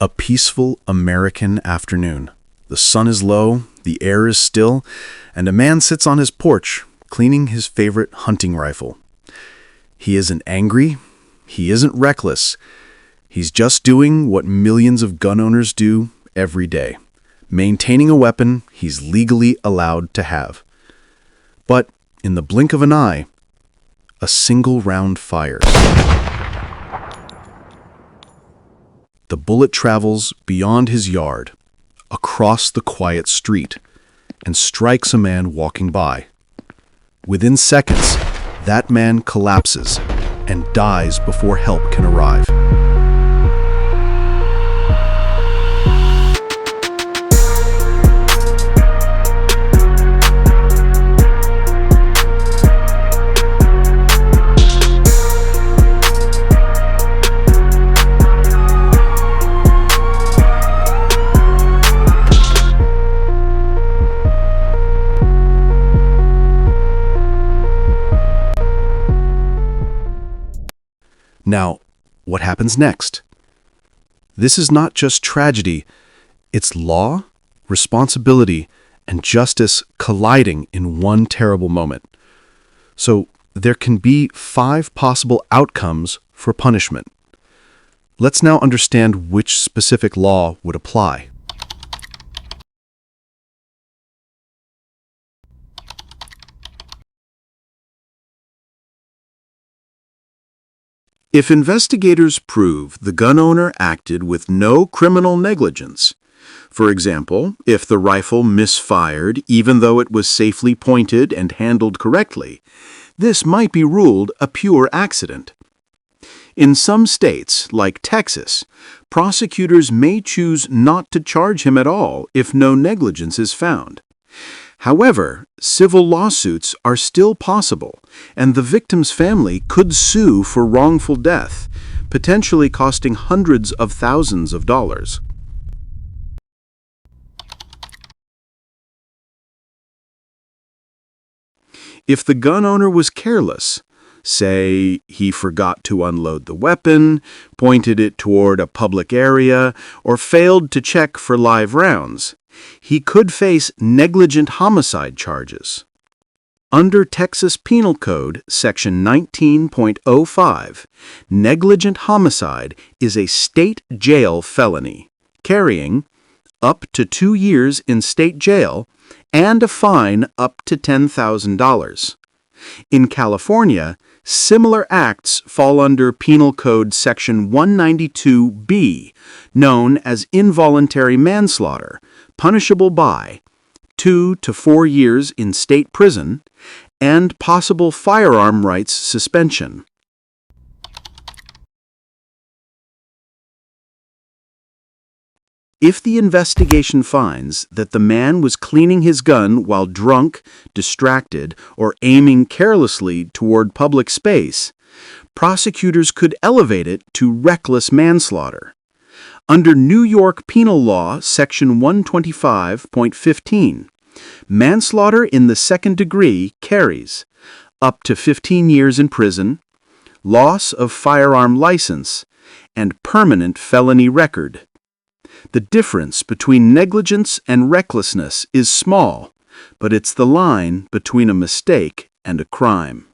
A peaceful American afternoon. The sun is low, the air is still, and a man sits on his porch, cleaning his favorite hunting rifle. He isn't angry. He isn't reckless. He's just doing what millions of gun owners do every day, maintaining a weapon he's legally allowed to have. But in the blink of an eye, a single round fires. The bullet travels beyond his yard, across the quiet street, and strikes a man walking by. Within seconds, that man collapses and dies before help can arrive. Now, what happens next? This is not just tragedy, it's law, responsibility, and justice colliding in one terrible moment. So, there can be 5 possible outcomes for punishment. Let's now understand which specific law would apply. If investigators prove the gun owner acted with no criminal negligence, for example, if the rifle misfired even though it was safely pointed and handled correctly, this might be ruled a pure accident. In some states, like Texas, prosecutors may choose not to charge him at all if no negligence is found. However, civil lawsuits are still possible, and the victim's family could sue for wrongful death, potentially costing hundreds of thousands of dollars. If the gun owner was careless, say he forgot to unload the weapon, pointed it toward a public area, or failed to check for live rounds, he could face negligent homicide charges. Under Texas Penal Code, Section 19.05, negligent homicide is a state jail felony, carrying up to 2 years in state jail and a fine up to $10,000. In California, similar acts fall under Penal Code Section 192B, known as involuntary manslaughter, punishable by 2 to 4 years in state prison and possible firearm rights suspension. If the investigation finds that the man was cleaning his gun while drunk, distracted, or aiming carelessly toward public space, prosecutors could elevate it to reckless manslaughter. Under New York Penal Law, Section 125.15, manslaughter in the second degree carries up to 15 years in prison, loss of firearm license, and permanent felony record. The difference between negligence and recklessness is small, but it's the line between a mistake and a crime.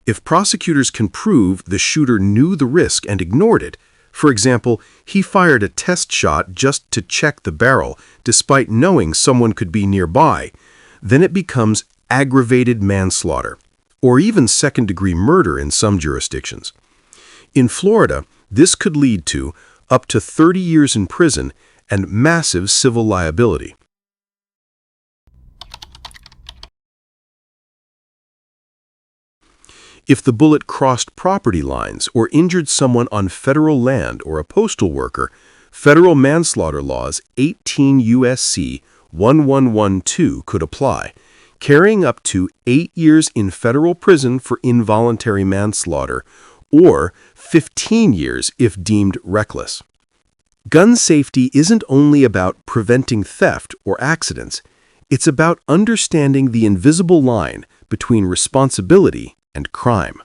If prosecutors can prove the shooter knew the risk and ignored it, for example, he fired a test shot just to check the barrel despite knowing someone could be nearby, then it becomes aggravated manslaughter, or even second-degree murder in some jurisdictions. In Florida, this could lead to up to 30 years in prison and massive civil liability. If the bullet crossed property lines or injured someone on federal land or a postal worker, federal manslaughter laws 18 U.S.C. 1112 could apply, carrying up to 8 years in federal prison for involuntary manslaughter, or 15 years if deemed reckless. Gun safety isn't only about preventing theft or accidents, it's about understanding the invisible line between responsibility and crime.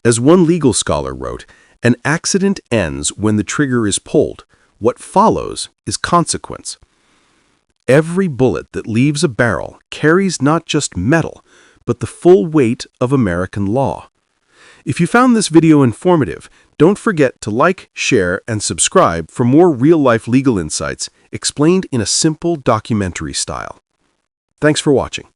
As one legal scholar wrote, an accident ends when the trigger is pulled. What follows is consequence. Every bullet that leaves a barrel carries not just metal, but the full weight of American law. If you found this video informative, don't forget to like, share, and subscribe for more real-life legal insights explained in a simple documentary style. Thanks for watching.